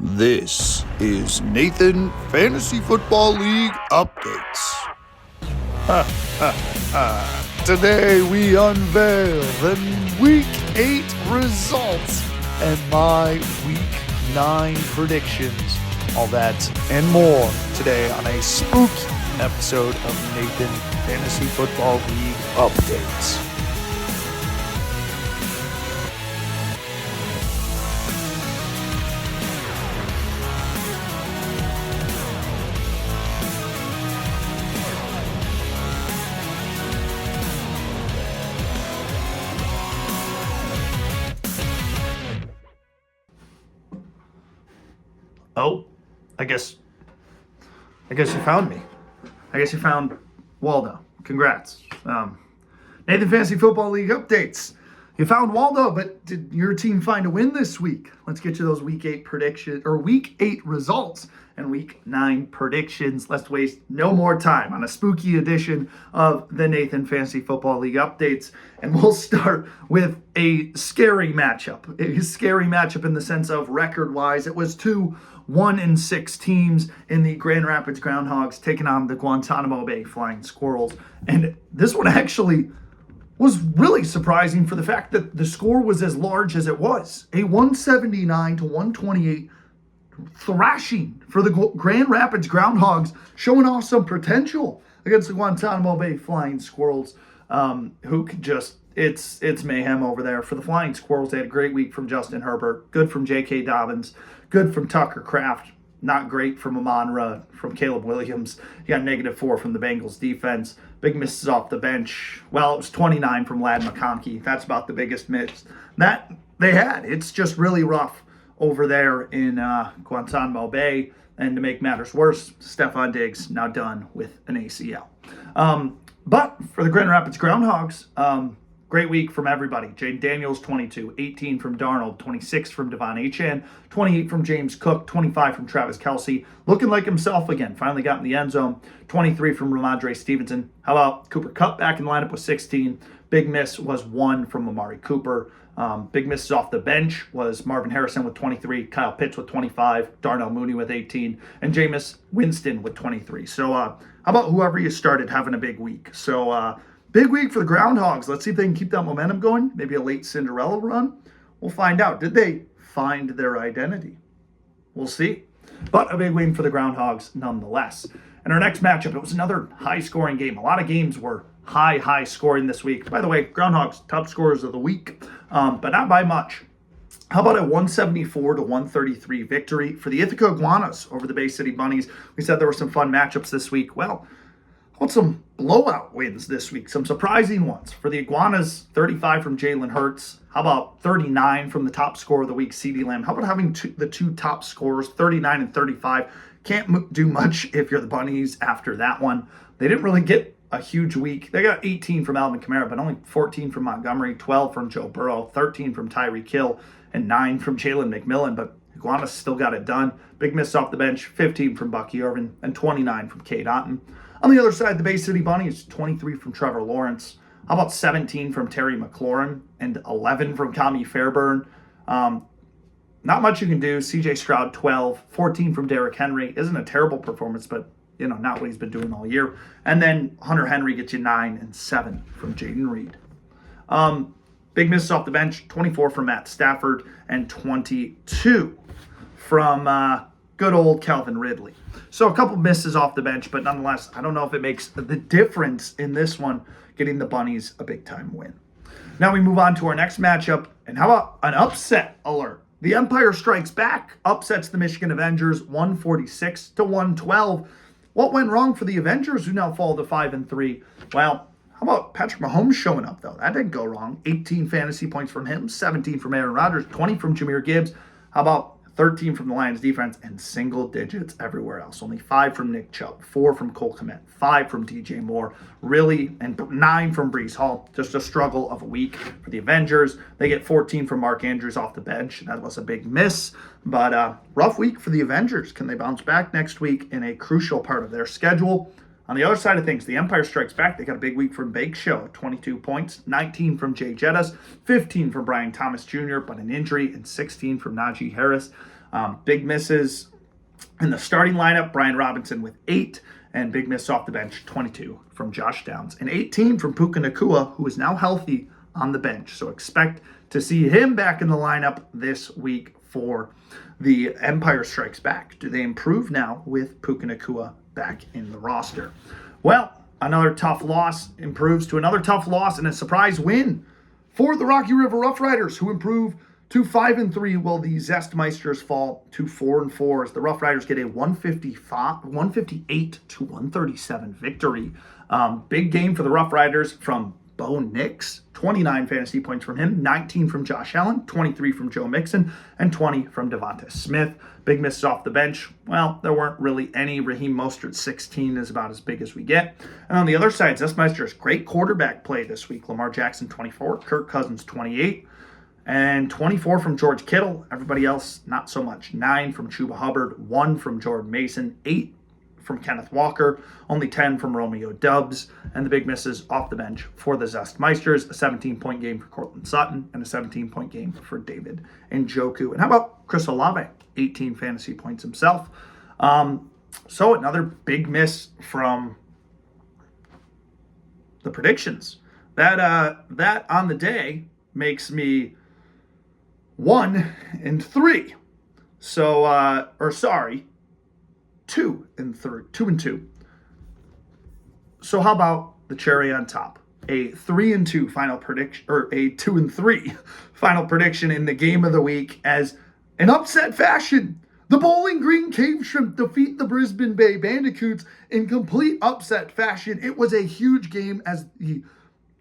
This is Nathan Fantasy Football League Updates. Today we unveil the Week 8 results and my Week 9 predictions. All that and more today on a spooky episode of Nathan Fantasy Football League Updates. Oh, I guess you found me. I guess you found Waldo. Congrats. Nathan Fantasy Football League updates. You found Waldo, but did your team find a win this week? Let's get you those Week 8 results and Week 9 predictions. Let's waste no more time on a spooky edition of the Nathan Fantasy Football League updates. And we'll start with a scary matchup. A scary matchup in the sense of record-wise. It was 1-6 teams in the Grand Rapids Groundhogs taking on the Guantanamo Bay Flying Squirrels. And this one actually was really surprising for the fact that the score was as large as it was. A 179-128 thrashing for the Grand Rapids Groundhogs, showing off some potential against the Guantanamo Bay Flying Squirrels, who could just, it's mayhem over there. For the Flying Squirrels, they had a great week from Justin Herbert, good from J.K. Dobbins, good from Tucker Kraft, not great from Amon-Ra, from Caleb Williams. You got -4 from the Bengals defense. Big misses off the bench. Well, it was 29 from Ladd McConkey. That's about the biggest miss that they had. It's just really rough over there in Guantanamo Bay. And to make matters worse, Stephon Diggs now done with an ACL. But for the Grand Rapids Groundhogs, great week from everybody. Jaden Daniels, 22, 18 from Darnold, 26 from Devon Achane, 28 from James Cook, 25 from Travis Kelce, looking like himself again, finally got in the end zone, 23 from Ramondre Stevenson. How about Cooper Kupp back in the lineup with 16? Big miss was 1 from Amari Cooper. Big misses off the bench was Marvin Harrison with 23, Kyle Pitts with 25, Darnell Mooney with 18, and Jameis Winston with 23. So how about whoever you started having a big week? So big week for the Groundhogs. Let's see if they can keep that momentum going. Maybe a late Cinderella run. We'll find out. Did they find their identity? We'll see. But a big win for the Groundhogs nonetheless. And our next matchup, it was another high-scoring game. A lot of games were high scoring this week. By the way, Groundhogs, top scorers of the week, but not by much. How about a 174-133 victory for the Ithaca Iguanas over the Bay City Bunnies? We said there were some fun matchups this week. Well, how about some blowout wins this week? Some surprising ones. For the Iguanas, 35 from Jalen Hurts. How about 39 from the top scorer of the week, CeeDee Lamb? How about having the two top scorers, 39 and 35? Can't do much if you're the Bunnies after that one. They didn't really get a huge week. They got 18 from Alvin Kamara, but only 14 from Montgomery, 12 from Joe Burrow, 13 from Tyreek Hill, and 9 from Jalen McMillan. But Iguanas still got it done. Big miss off the bench, 15 from Bucky Irvin, and 29 from Cade Otton. On the other side, the Bay City Bunnies, 23 from Trevor Lawrence. How about 17 from Terry McLaurin and 11 from Kami Fairburn? Not much you can do. CJ Stroud, 12, 14 from Derrick Henry. Isn't a terrible performance, but not what he's been doing all year. And then Hunter Henry gets you 9 and 7 from Jaden Reed. Big misses off the bench, 24 from Matt Stafford and 22 from good old Calvin Ridley. So a couple misses off the bench, but nonetheless, I don't know if it makes the difference in this one, getting the Bunnies a big-time win. Now we move on to our next matchup, and how about an upset alert? The Empire Strikes Back upsets the Michigan Avengers 146-112. What went wrong for the Avengers, who now fall to 5-3? Well, how about Patrick Mahomes showing up, though? That didn't go wrong. 18 fantasy points from him, 17 from Aaron Rodgers, 20 from Jahmyr Gibbs. How about 13 from the Lions defense, and single digits everywhere else. Only 5 from Nick Chubb, 4 from Cole Kmet, 5 from DJ Moore, really, and 9 from Breece Hall. Just a struggle of a week for the Avengers. They get 14 from Mark Andrews off the bench. That was a big miss, but rough week for the Avengers. Can they bounce back next week in a crucial part of their schedule? On the other side of things, the Empire Strikes Back. They got a big week from Bake Show, 22 points, 19 from Jay Jettis, 15 from Brian Thomas Jr., but an injury, and 16 from Najee Harris. Big misses in the starting lineup, Brian Robinson with 8, and big miss off the bench, 22 from Josh Downs, and 18 from Puka Nacua, who is now healthy on the bench. So expect to see him back in the lineup this week for the Empire Strikes Back. Do they improve now with Puka Nacua back in the roster? Well, another tough loss improves to another tough loss and a surprise win for the Rocky River Rough Riders, who improve to 5-3, while the Zestmeisters fall to 4-4 as the Rough Riders get a 158 to 137 victory. Big game for the Rough Riders from Bo Nix, 29 fantasy points from him, 19 from Josh Allen, 23 from Joe Mixon, and 20 from Devonta Smith. Big misses off the bench. Well, there weren't really any. Raheem Mostert, 16, is about as big as we get. And on the other side, Zestmeisters, great quarterback play this week. Lamar Jackson, 24, Kirk Cousins, 28, and 24 from George Kittle. Everybody else, not so much. 9 from Chuba Hubbard, 1 from Jordan Mason, 8 from Kenneth Walker, only 10 from Romeo Doubs, and the big misses off the bench for the Zestmeisters, a 17-point game for Cortland Sutton, and a 17-point game for David Njoku. And how about Chris Olave? 18 fantasy points himself. So another big miss from the predictions. That on the day makes me 1-3. So, 2-2. So how about the cherry on top? A 3-2 final prediction, or a 2-3 final prediction in the game of the week, as in upset fashion, the Bowling Green Cave Shrimp defeat the Brisbane Bay Bandicoots in complete upset fashion. It was a huge game as the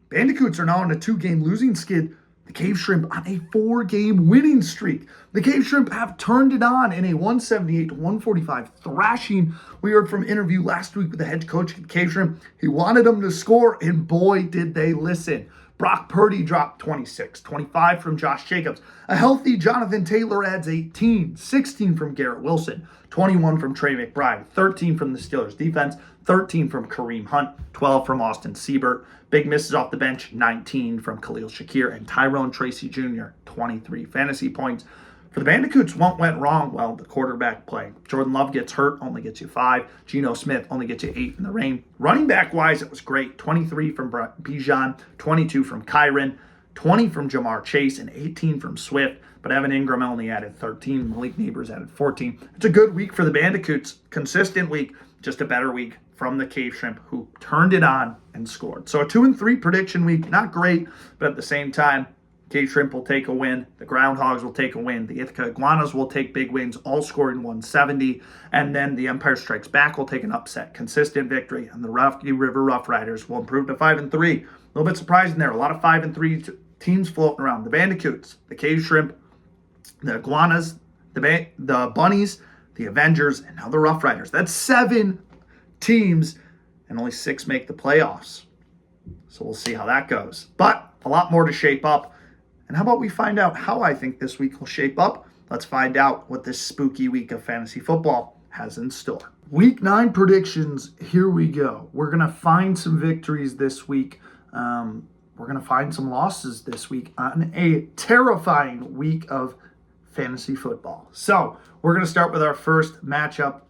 Bandicoots are now on a 2-game losing skid. The Cave Shrimp on a 4-game winning streak. The Cave Shrimp have turned it on in a 178-145 thrashing. We heard from an interview last week with the head coach of the Cave Shrimp. He wanted them to score, and boy, did they listen. Brock Purdy dropped 26, 25 from Josh Jacobs. A healthy Jonathan Taylor adds 18, 16 from Garrett Wilson, 21 from Trey McBride, 13 from the Steelers defense, 13 from Kareem Hunt, 12 from Austin Siebert. Big misses off the bench, 19 from Khalil Shakir, and Tyrone Tracy Jr., 23 fantasy points. For the Bandicoots, what went wrong? Well, the quarterback play. Jordan Love gets hurt, only gets you 5. Geno Smith only gets you 8 in the rain. Running back-wise, it was great. 23 from Bijan, 22 from Kyron, 20 from Jamar Chase, and 18 from Swift. But Evan Ingram only added 13. Malik Neighbors added 14. It's a good week for the Bandicoots. Consistent week, just a better week from the Cave Shrimp, who turned it on and scored. So a 2-3 prediction week, not great, but at the same time, Cave Shrimp will take a win. The Groundhogs will take a win. The Ithaca Iguanas will take big wins, all scoring 170. And then the Empire Strikes Back will take an upset, consistent victory. And the Rocky River Rough Riders will improve to 5-3. A little bit surprising there. A lot of 5-3 teams floating around. The Bandicoots, the Cave Shrimp, the Iguanas, the Bunnies, the Avengers, and now the Rough Riders. That's 7 teams, and only 6 make the playoffs. So we'll see how that goes. But a lot more to shape up. And how about we find out how I think this week will shape up? Let's find out what this spooky week of fantasy football has in store. Week 9 predictions, here we go. We're going to find some victories this week. We're going to find some losses this week on a terrifying week of fantasy football. So we're going to start with our first matchup.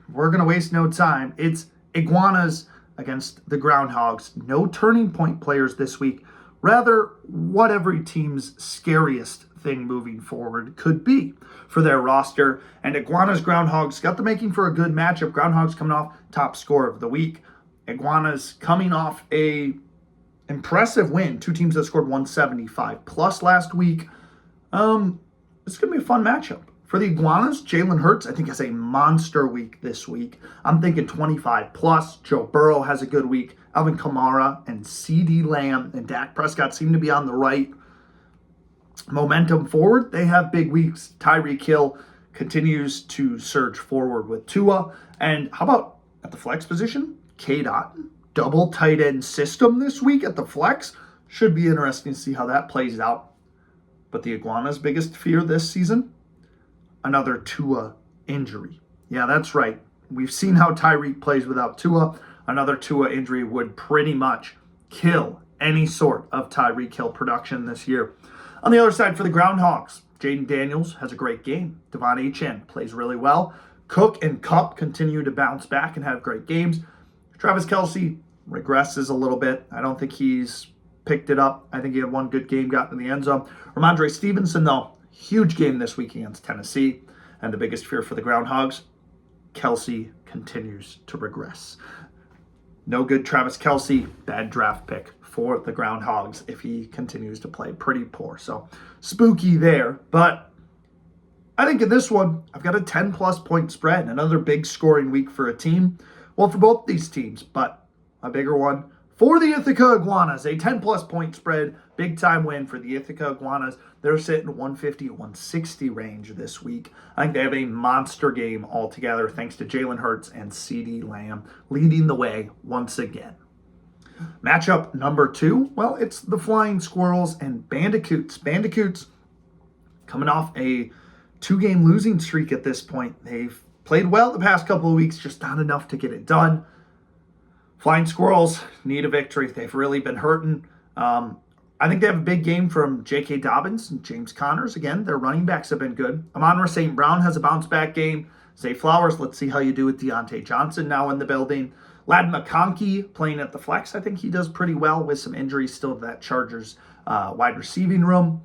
We're going to waste no time. It's Iguanas against the Groundhogs. No turning point players this week. Rather, what every team's scariest thing moving forward could be for their roster. And Iguanas Groundhogs got the making for a good matchup. Groundhogs coming off top score of the week. Iguanas coming off a impressive win. 2 teams that scored 175 plus last week. It's going to be a fun matchup. For the Iguanas, Jalen Hurts, I think, has a monster week this week. I'm thinking 25 plus. Joe Burrow has a good week. Alvin Kamara and CeeDee Lamb and Dak Prescott seem to be on the right momentum forward. They have big weeks. Tyreek Hill continues to surge forward with Tua. And how about at the flex position? K-Dot, double tight end system this week at the flex. Should be interesting to see how that plays out. But the Iguanas' biggest fear this season? Another Tua injury. Yeah, that's right. We've seen how Tyreek plays without Tua. Another Tua injury would pretty much kill any sort of Tyreek Hill production this year. On the other side for the Groundhogs, Jaden Daniels has a great game. Devon Achane plays really well. Cook and Kupp continue to bounce back and have great games. Travis Kelce regresses a little bit. I don't think he's picked it up. I think he had one good game, got in the end zone. Ramondre Stevenson, though, huge game this week against Tennessee. And the biggest fear for the Groundhogs, Kelce continues to regress. No good Travis Kelce, bad draft pick for the Groundhogs if he continues to play pretty poor. So spooky there. But I think in this one, I've got a 10-plus point spread. Another big scoring week for a team. Well, for both these teams, but a bigger one for the Ithaca Iguanas. A 10-plus point spread, big-time win for the Ithaca Iguanas. They're sitting 150-160 range this week. I think they have a monster game altogether thanks to Jalen Hurts and CeeDee Lamb leading the way once again. Matchup number 2, well, it's the Flying Squirrels and Bandicoots. Bandicoots coming off a 2-game losing streak at this point. They've played well the past couple of weeks, just not enough to get it done. Flying Squirrels need a victory. They've really been hurting. I think they have a big game from J.K. Dobbins and James Connors. Again, their running backs have been good. Amon-Ra St. Brown has a bounce-back game. Zay Flowers, let's see how you do with Deontay Johnson now in the building. Ladd McConkey playing at the flex. I think he does pretty well with some injuries still to that Chargers wide receiving room.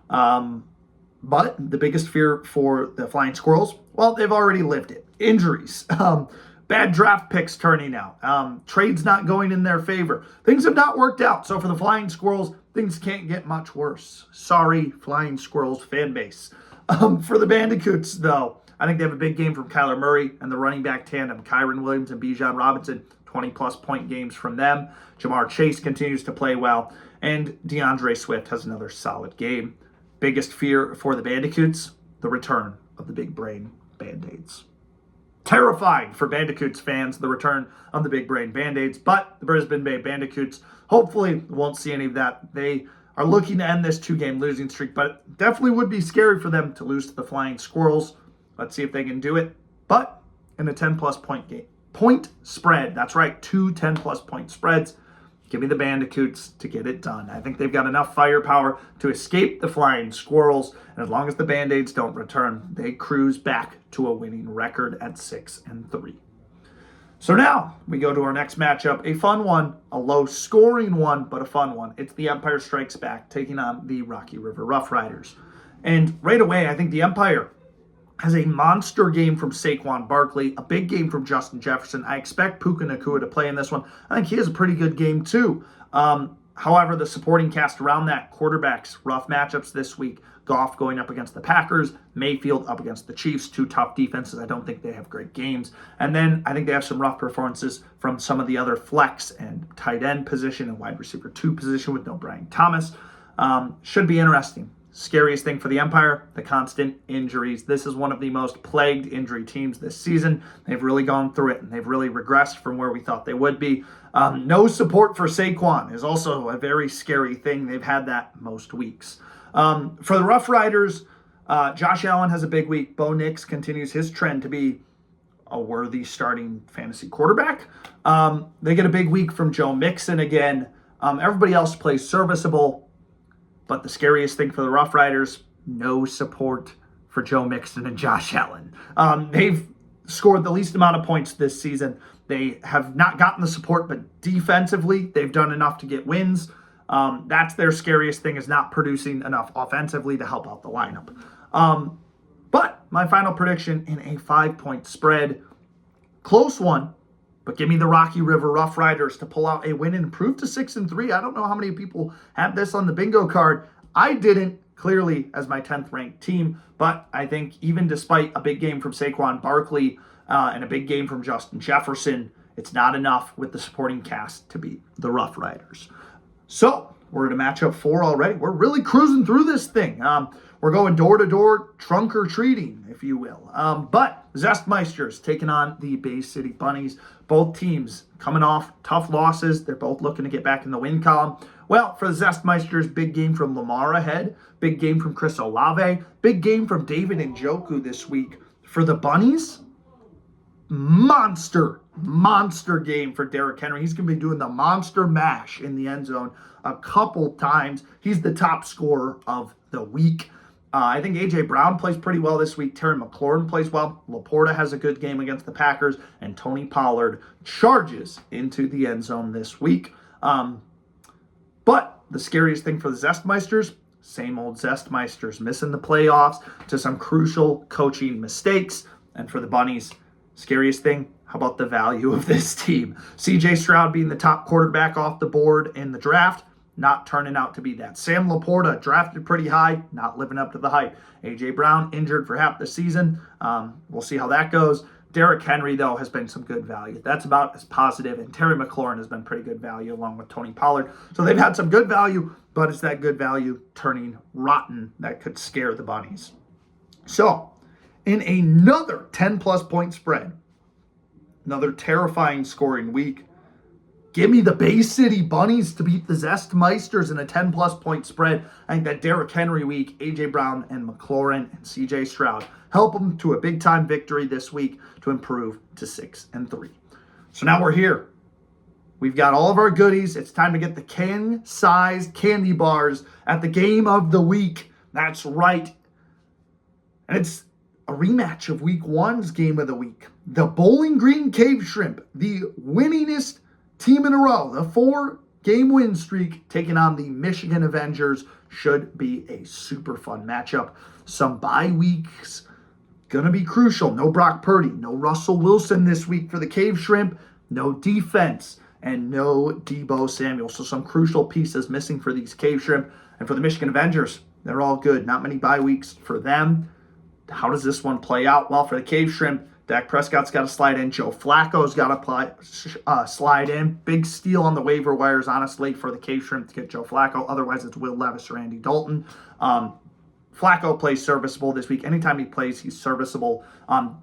But the biggest fear for the Flying Squirrels, well, they've already lived it. Injuries. Bad draft picks turning out. Trades not going in their favor. Things have not worked out. So for the Flying Squirrels, things can't get much worse. Sorry, Flying Squirrels fan base. For the Bandicoots, though, I think they have a big game from Kyler Murray and the running back tandem, Kyron Williams and Bijan Robinson. 20-plus point games from them. Jamar Chase continues to play well. And DeAndre Swift has another solid game. Biggest fear for the Bandicoots, the return of the big brain Band-Aids. Terrifying for Bandicoots fans, the return of the big brain Band-Aids, but the Brisbane Bay Bandicoots hopefully won't see any of that. They are looking to end this 2-game losing streak, but it definitely would be scary for them to lose to the Flying Squirrels. Let's see if they can do it. But in a 10-plus point spread, that's right, 2 10-plus point spreads. Give me the Bandicoots to get it done. I think they've got enough firepower to escape the Flying Squirrels. And as long as the Band-Aids don't return, they cruise back to a winning record at 6-3. So now we go to our next matchup. A fun one, a low-scoring one, but a fun one. It's the Empire Strikes Back taking on the Rocky River Rough Riders. And right away, I think the Empire has a monster game from Saquon Barkley, a big game from Justin Jefferson. I expect Puka Nacua to play in this one. I think he has a pretty good game too. However, the supporting cast around that, quarterbacks, rough matchups this week. Goff going up against the Packers, Mayfield up against the Chiefs, 2 tough defenses. I don't think they have great games. And then I think they have some rough performances from some of the other flex and tight end position and wide receiver 2 position with no Brian Thomas. Should be interesting. Scariest thing for the Empire, the constant injuries. This is one of the most plagued injury teams this season. They've really gone through it, and they've really regressed from where we thought they would be. No support for Saquon is also a very scary thing. They've had that most weeks. For the Rough Riders, Josh Allen has a big week. Bo Nix continues his trend to be a worthy starting fantasy quarterback. They get a big week from Joe Mixon again. Everybody else plays serviceable. But the scariest thing for the Rough Riders, no support for Joe Mixon and Josh Allen. They've scored the least amount of points this season. They have not gotten the support, but defensively, they've done enough to get wins. That's their scariest thing, is not producing enough offensively to help out the lineup. But my final prediction in a 5-point spread, close one, but give me the Rocky River Rough Riders to pull out a win and improve to 6-3. I don't know how many people had this on the bingo card. I didn't, clearly, as my 10th ranked team. But I think even despite a big game from Saquon Barkley and a big game from Justin Jefferson, it's not enough with the supporting cast to beat the Rough Riders. So we're at a matchup 4 already. We're really cruising through this thing. We're going door-to-door, trunk or treating, if you will. But Zestmeisters taking on the Bay City Bunnies. Both teams coming off tough losses. They're both looking to get back in the win column. Well, for the Zestmeisters, big game from Lamar ahead. Big game from Chris Olave. Big game from David Njoku this week. For the Bunnies, monster game for Derrick Henry. He's going to be doing the monster mash in the end zone a couple times. He's the top scorer of the week. I think A.J. Brown plays pretty well this week. Terry McLaurin plays well. Laporta has a good game against the Packers. And Tony Pollard charges into the end zone this week. But the scariest thing for the Zestmeisters, same old Zestmeisters, missing the playoffs to some crucial coaching mistakes. And for the Bunnies, scariest thing, how about the value of this team? C.J. Stroud being the top quarterback off the board in the draft, not turning out to be that. Sam Laporta, drafted pretty high, not living up to the hype. A.J. Brown, injured for half the season. We'll see how that goes. Derrick Henry, though, has been some good value. That's about as positive. And Terry McLaurin has been pretty good value along with Tony Pollard. So they've had some good value, but it's that good value turning rotten that could scare the Bunnies. So in another 10-plus point spread, another terrifying scoring week, give me the Bay City Bunnies to beat the Zestmeisters in a 10-plus point spread. I think that Derrick Henry week, A.J. Brown and McLaurin and C.J. Stroud help them to a big-time victory this week to improve to 6-3. So now we're here. We've got all of our goodies. It's time to get the king-sized candy bars at the game of the week. That's right. And it's a rematch of week one's game of the week. The Bowling Green Cave Shrimp, the winningest team in a row, the 4-game win streak, taking on the Michigan Avengers, should be a super fun matchup. Some bye weeks gonna be crucial. No Brock Purdy, no Russell Wilson this week for the Cave Shrimp, no defense, and no Deebo Samuel. So some crucial pieces missing for these Cave Shrimp. And for the Michigan Avengers, they're all good. Not many bye weeks for them. How does this one play out? Well, for the Cave Shrimp, Dak Prescott's got to slide in. Joe Flacco's got to slide in. Big steal on the waiver wires, honestly, for the Cave Shrimp to get Joe Flacco. Otherwise, it's Will Levis or Andy Dalton. Flacco plays serviceable this week. Anytime he plays, he's serviceable.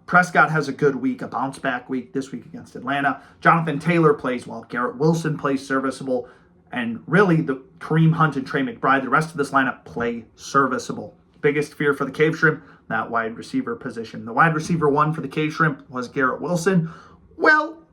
Prescott has a good week, a bounce-back week this week against Atlanta. Jonathan Taylor plays well. Garrett Wilson plays serviceable. And really, the Kareem Hunt and Trey McBride, the rest of this lineup, play serviceable. Biggest fear for the Cave Shrimp, that wide receiver position. The wide receiver one for the Cave Shrimp was Garrett Wilson. Well,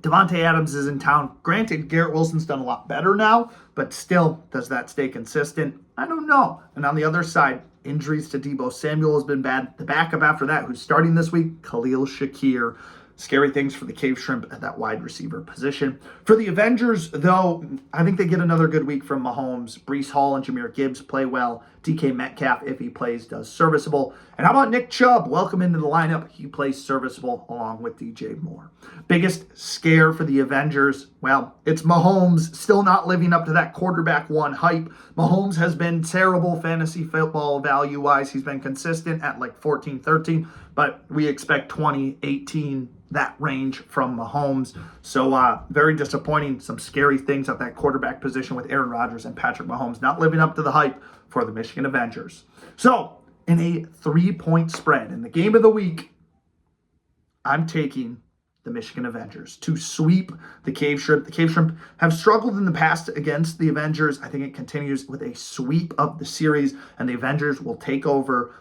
Devontae Adams is in town. Granted, Garrett Wilson's done a lot better now, but still, does that stay consistent? I don't know. And on the other side, injuries to Deebo Samuel has been bad. The backup after that, who's starting this week, Khalil Shakir. Scary things for the Cave Shrimp at that wide receiver position. For the Avengers, though, I think they get another good week from Mahomes. Breece Hall and Jahmyr Gibbs play well. DK Metcalf, if he plays, does serviceable. And how about Nick Chubb? Welcome into the lineup. He plays serviceable along with DJ Moore. Biggest scare for the Avengers, well, it's Mahomes still not living up to that quarterback one hype. Mahomes has been terrible fantasy football value-wise. He's been consistent at like 14, 13, but we expect 20, 18, that range from Mahomes. So very disappointing. Some scary things at that quarterback position with Aaron Rodgers and Patrick Mahomes not living up to the hype for the Michigan Avengers. So in a 3-point spread in the game of the week, I'm taking the Michigan Avengers to sweep the Cave Shrimp. The Cave Shrimp have struggled in the past against the Avengers. I think it continues with a sweep of the series, and the Avengers will take over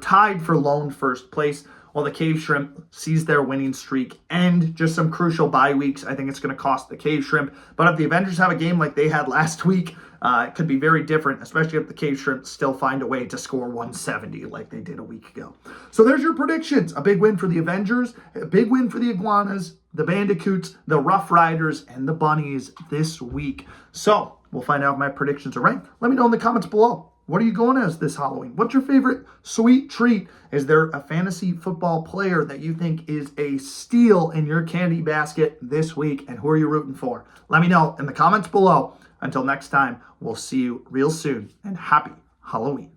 tied for lone first place, while the Cave Shrimp sees their winning streak end. Just some crucial bye weeks. I think it's going to cost the Cave Shrimp. But if the Avengers have a game like they had last week, it could be very different, especially if the Cave Shrimp still find a way to score 170 like they did a week ago. So there's your predictions. A big win for the Avengers, a big win for the Iguanas, the Bandicoots, the Rough Riders, and the Bunnies this week. So we'll find out if my predictions are right. Let me know in the comments below. What are you going as this Halloween? What's your favorite sweet treat? Is there a fantasy football player that you think is a steal in your candy basket this week? And who are you rooting for? Let me know in the comments below. Until next time, we'll see you real soon, and happy Halloween.